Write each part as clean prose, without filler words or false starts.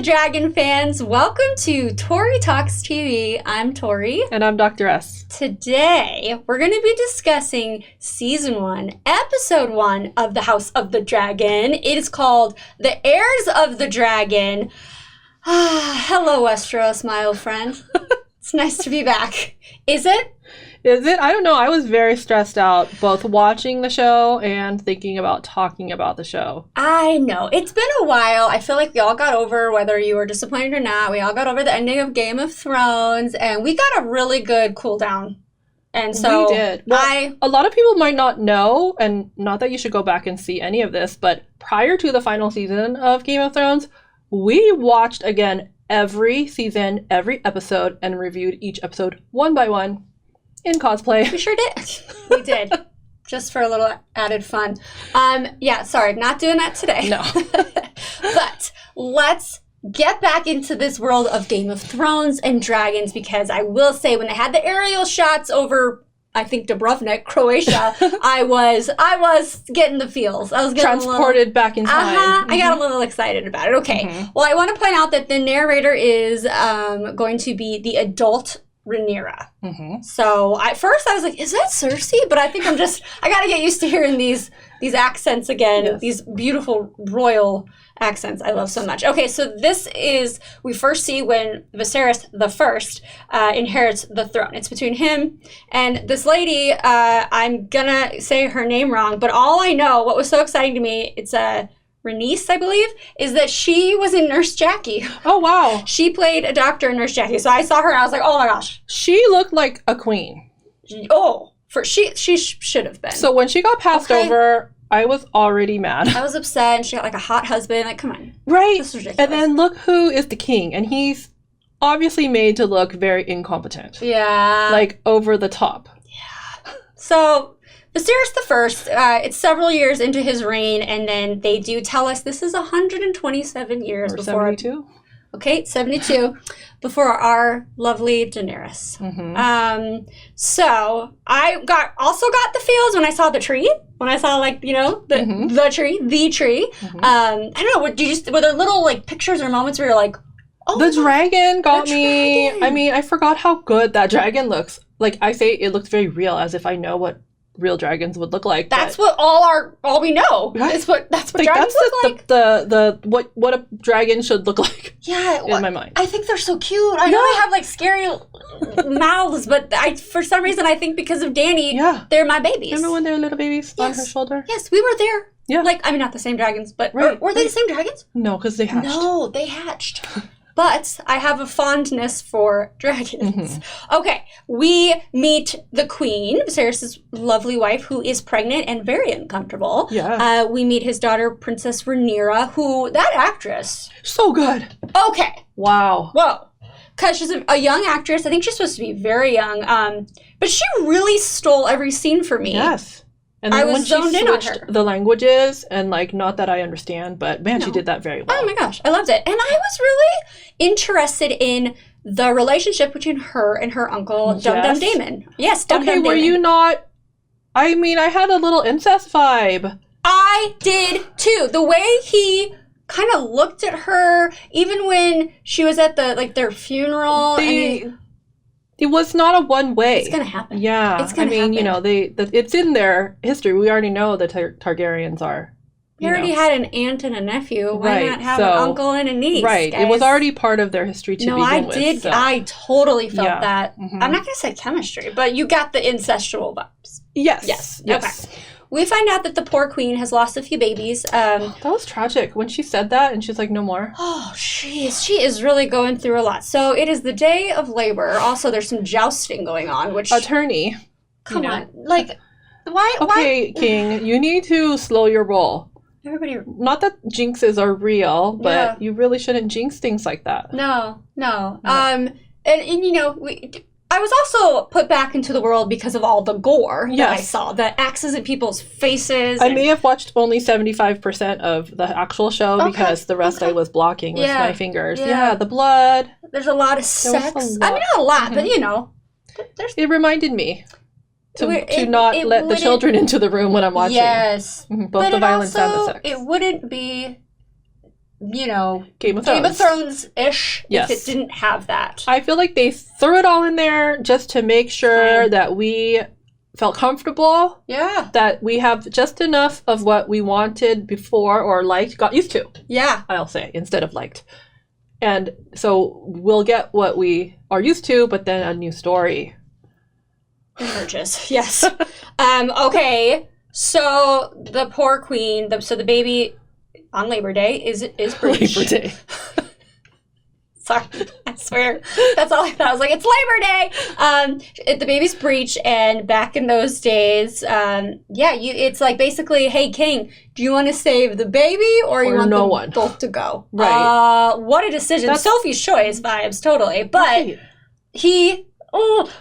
Dragon fans. Welcome to Tori Talks TV. I'm Tori. And I'm Dr. S. Today, we're going to be discussing Season 1, Episode 1 of The House of the Dragon. It is called The Heirs of the Dragon. Hello, Westeros, my old friend. It's nice to be back. Is it? Is it? I don't know. I was very stressed out both watching the show and thinking about talking about the show. I know. It's been a while. I feel like we all got over, whether you were disappointed or not, we all got over the ending of Game of Thrones, and we got a really good cool down. And so we did. Well, a lot of people might not know, and not that you should go back and see any of this, but prior to the final season of Game of Thrones, we watched again every season, every episode, and reviewed each episode one by one. In cosplay. We sure did. We did. Just for a little added fun. Sorry, not doing that today. No. But let's get back into this world of Game of Thrones and dragons, because I will say when they had the aerial shots over, I think, Dubrovnik, Croatia, I was getting the feels. I was getting transported back in time. Mm-hmm. I got a little excited about it. Okay. Mm-hmm. Well, I want to point out that the narrator is going to be the adult Rhaenyra. Mm-hmm. So at first I was like, is that Cersei? But I think I got to get used to hearing these accents again, yes. These beautiful royal accents I love so much. Okay, so we first see when Viserys the First inherits the throne. It's between him and this lady, I'm gonna say her name wrong, but all I know, what was so exciting to me, it's Rhaenys, I believe, is that she was in Nurse Jackie. Oh, wow. She played a doctor in Nurse Jackie. So I saw her and I was like, oh my gosh. She looked like a queen. She should have been. So when she got passed over, I was already mad. I was upset, and she got like a hot husband. Like, come on. Right. This is ridiculous. And then look who is the king. And he's obviously made to look very incompetent. Yeah. Like over the top. Yeah. So Viserys the First, it's several years into his reign, and then they do tell us this is 127 years before 72. Okay, 72 before our lovely Daenerys. Mm-hmm. So I also got the feels when I saw the tree. When I saw the tree. Mm-hmm. I don't know. Were there little like pictures or moments where you're like, oh, the dragon got me. Dragon. I mean, I forgot how good that dragon looks. Like I say, it looks very real, as if I know what real dragons would look like. That's what all we know. Right? That's what dragons look like. The what a dragon should look like. Yeah, in my mind. I think they're so cute. I know they have like scary mouths, but for some reason I think because of Dany, they're my babies. Remember when they were little babies on her shoulder? Yes, we were there. Yeah, not the same dragons, but were they the same dragons? No, because they hatched. No, they hatched. But I have a fondness for dragons. Mm-hmm. Okay, we meet the queen, Viserys' lovely wife, who is pregnant and very uncomfortable. Yeah. We meet his daughter, Princess Rhaenyra, who, that actress. So good. Okay. Wow. Whoa. Because she's a young actress. I think she's supposed to be very young. But she really stole every scene for me. Yes. And then I was zoned in on her. The languages, and like, not that I understand, but man, she did that very well. Oh my gosh, I loved it. And I was really interested in the relationship between her and her uncle, Dum Daemon. Yes, Dum Daemon. Were you not? I mean, I had a little incest vibe. I did too. The way he kind of looked at her, even when she was at their funeral. It was not a one way. It's gonna happen. Yeah, it's gonna happen. It's in their history. We already know the Targaryens are. We already had an aunt and a nephew. Why not have an uncle and a niece? Right. Guys? It was already part of their history to begin with. So. I totally felt that. Mm-hmm. I'm not gonna say chemistry, but you got the incestual vibes. Yes. Okay. We find out that the poor queen has lost a few babies. That was tragic when she said that, and she's like, no more. Oh, she is really going through a lot. So it is the day of labor. Also, there's some jousting going on, which... Attorney. Come on. Like, why... Okay, King, you need to slow your roll. Everybody... Not that jinxes are real, but you really shouldn't jinx things like that. No. And I was also put back into the world because of all the gore that I saw. The axes at people's faces. I may have watched only 75% of the actual show because the rest I was blocking with my fingers. Yeah, the blood. There's a lot of sex. I mean, not a lot, but it reminded me to not let the children into the room when I'm watching. Yes. Both the violence and the sex. It wouldn't be Game of Thrones-ish Yes. if it didn't have that. I feel like they threw it all in there just to make sure that we felt comfortable. Yeah. That we have just enough of what we wanted before or liked, got used to. Yeah. I'll say, instead of liked. And so we'll get what we are used to, but then a new story emerges. Yes. Okay. So the poor queen, so the baby on Labor Day is breached. Labor Day. Sorry, I swear. That's all I thought. I was like, it's Labor Day. The baby's breached, and back in those days, it's like basically, hey, king, do you want to save the baby or you want no them one. both to go? Right. What a decision. That's Sophie's Choice vibes, totally. But right.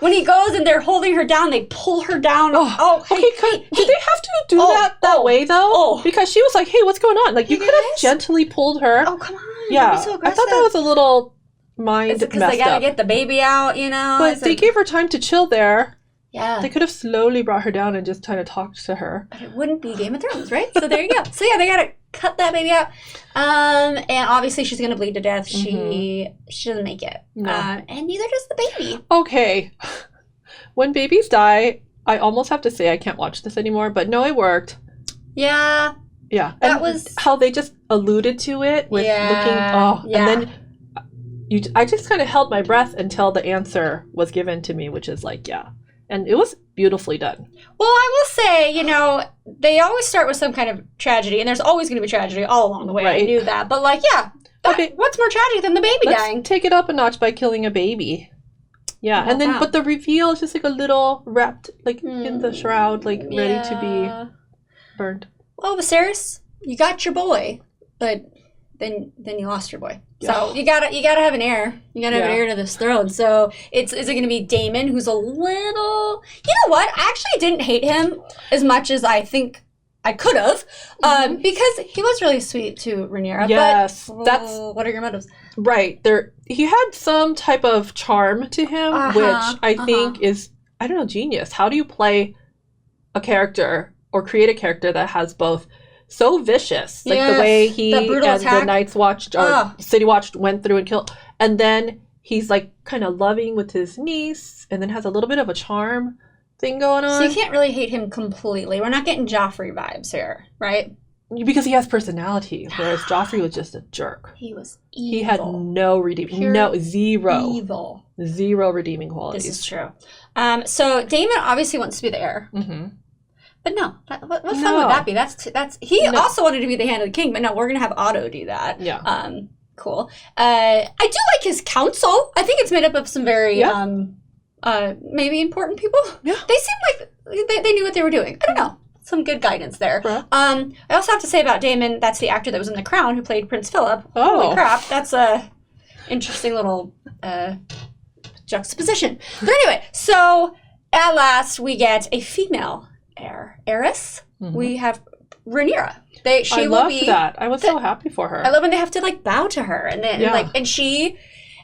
when he goes and they're holding her down, they pull her down. Did they have to do that way, though? Because she was like, hey, what's going on? Like, you could have gently pulled her. Oh, come on. Yeah, so I thought that was a little messed because they gotta get the baby out, But they gave her time to chill there. Yeah. They could have slowly brought her down and just kind of talked to her. But it wouldn't be Game of Thrones, right? So there you go. So yeah, they gotta cut that baby out. And obviously she's gonna bleed to death. She doesn't make it. No. And neither does the baby. Okay. When babies die, I almost have to say I can't watch this anymore, but no, it worked. Yeah. Yeah. That was how they just alluded to it with looking and then I just kind of held my breath until the answer was given to me, which is like, yeah. And it was beautifully done. Well, I will say, they always start with some kind of tragedy, and there's always going to be tragedy all along the way. Right. I knew that. But, what's more tragic than the baby dying? Take it up a notch by killing a baby. Yeah, and then, but the reveal is just like a little wrapped, like, in the shroud, like, ready to be burned. Well, Viserys, you got your boy, but then you lost your boy. So you gotta have an heir. You gotta have an heir to this throne. So is it gonna be Daemon, who's a little? You know what? I actually didn't hate him as much as I think I could have, because he was really sweet to Rhaenyra. Yes, but, what are your motives? Right there, he had some type of charm to him, which I think is, I don't know, genius. How do you play a character or create a character that has both? So vicious, like the way he and the Night's Watch or City Watch went through and killed, and then he's like kind of loving with his niece, and then has a little bit of a charm thing going on. So you can't really hate him completely. We're not getting Joffrey vibes here, right? Because he has personality, whereas Joffrey was just a jerk. He was evil. He had no redeeming, zero redeeming qualities. This is true. So Daemon obviously wants to be the heir. Mm-hmm. But no, what fun would that be? That's he also wanted to be the Hand of the King, but no, we're gonna have Otto do that. Yeah. Cool. I do like his council. I think it's made up of some very maybe important people. Yeah. They seem like they knew what they were doing. I don't know. Some good guidance there. Right. I also have to say about Daemon, that's the actor that was in The Crown who played Prince Philip. Oh. Holy crap! That's a interesting little juxtaposition. But anyway, so at last we get a female heiress. Mm-hmm. We have Rhaenyra. I love that. I was so happy for her. I love when they have to bow to her, and then and she,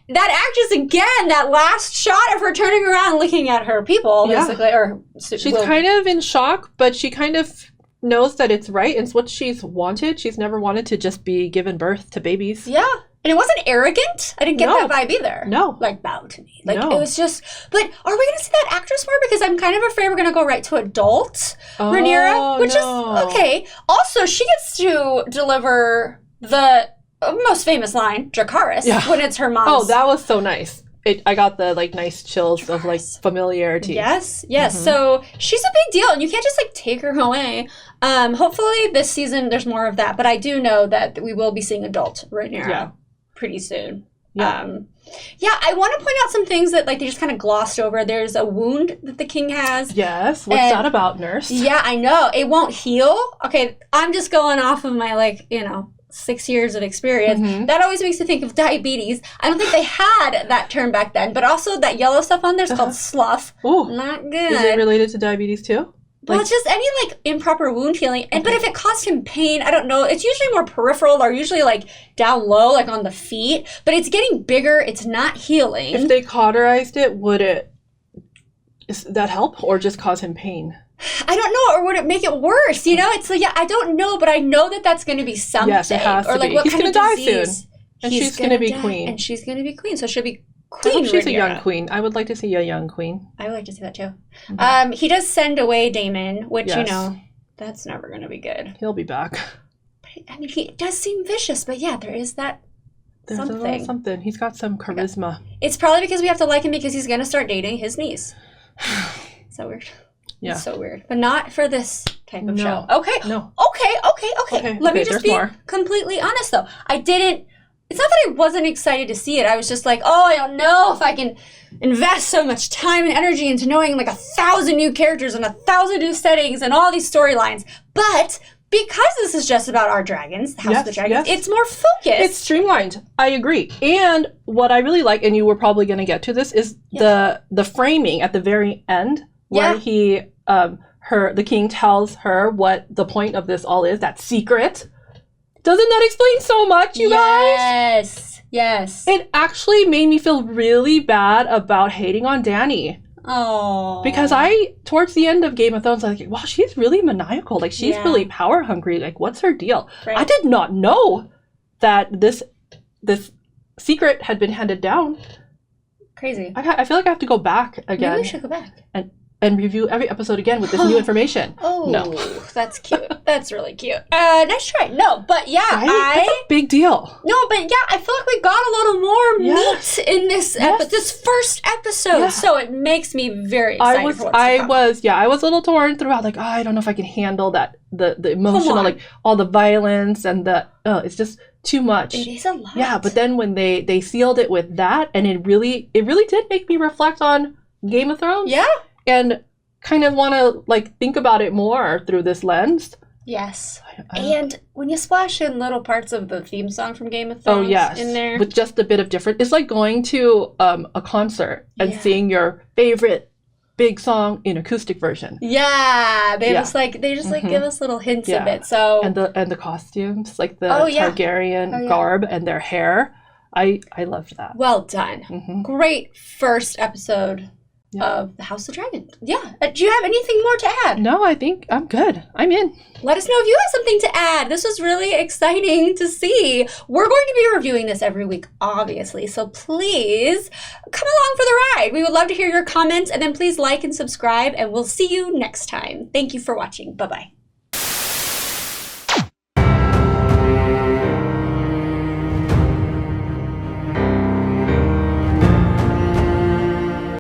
that actress again. That last shot of her turning around, looking at her people, basically, she's kind of in shock, but she kind of knows that it's right. It's what she's wanted. She's never wanted to just be given birth to babies. Yeah. And it wasn't arrogant. I didn't get that vibe either. No. Bow to me. It was just... But are we going to see that actress more? Because I'm kind of afraid we're going to go right to adult Rhaenyra, which is okay. Also, she gets to deliver the most famous line, Dracarys, when it's her mom's... Oh, that was so nice. I got the nice chills Dracarys. Of familiarity. Yes. Mm-hmm. So she's a big deal, and you can't just take her away. Hopefully this season there's more of that, but I do know that we will be seeing adult Rhaenyra pretty soon. Yeah. I want to point out some things that they just kind of glossed over. There's a wound that the king has. Yes. What's that about, nurse? Yeah, I know. It won't heal. Okay, I'm just going off of my 6 years of experience. Mm-hmm. That always makes me think of diabetes. I don't think they had that term back then, but also that yellow stuff on there is called slough. Ooh. Not good. Is it related to diabetes too? Well, it's just any improper wound healing. But if it caused him pain, I don't know. It's usually more peripheral or usually down low, on the feet. But it's getting bigger. It's not healing. If they cauterized it, would that help or just cause him pain? I don't know, or would it make it worse? You know, it's like, yeah, I don't know, but I know that that's going to be something. Yes, it has or to like be. what He's kind of gonna die disease? soon. And she's going to be queen. And she's going to be queen. So she'll be I Queen hope she's a Rhaenyra. young queen. I would like to see a young queen. I would like to see that too. Mm-hmm. He does send away Daemon, which, Yes. you know, that's never going to be good. He'll be back. I mean, he does seem vicious, but yeah, there is that There's a little something. He's got some charisma. It's probably because we have to like him because he's going to start dating his niece. So weird. Yeah. It's so weird. But not for this type of No. show. Okay. No. Okay. Let me just there's be more. completely honest, though. It's not that I wasn't excited to see it. I was just like, oh, I don't know if I can invest so much time and energy into knowing like 1,000 new characters and 1,000 new settings and all these storylines. But because this is just about our dragons, the House of the Dragons, it's more focused. It's streamlined. I agree. And what I really like, and you were probably going to get to this, is the framing at the very end where he, the king tells her what the point of this all is, that secret. Doesn't that explain so much, you guys? Yes. It actually made me feel really bad about hating on Dany. Oh. Because towards the end of Game of Thrones, I was like, wow, she's really maniacal. Like, she's really power hungry. Like, what's her deal? Right. I did not know that this secret had been handed down. Crazy. I feel like I have to go back again. Maybe we should go back. And review every episode again with this new information. Oh, no. That's cute. That's really cute. Nice try. No, but yeah, right? That's a big deal. No, but yeah, I feel like we got a little more meat in this this first episode, so it makes me very excited. I was a little torn throughout. Like, I don't know if I can handle that the emotional, like all the violence and it's just too much. It is a lot. Yeah, but then when they sealed it with that, and it really did make me reflect on Game of Thrones. Yeah. And kind of want to like think about it more through this lens. Yes. And when you splash in little parts of the theme song from Game of Thrones in there. With just a bit of different. It's like going to a concert and seeing your favorite big song in acoustic version. Yeah. They just like give us little hints of it. So and the costumes, like the Targaryen garb and their hair. I loved that. Well done. Mm-hmm. Great first episode of the House of Dragon. Yeah. Do you have anything more to add? No, I think I'm good. I'm in. Let us know if you have something to add. This was really exciting to see. We're going to be reviewing this every week, obviously. So please come along for the ride. We would love to hear your comments. And then please like and subscribe. And we'll see you next time. Thank you for watching. Bye-bye.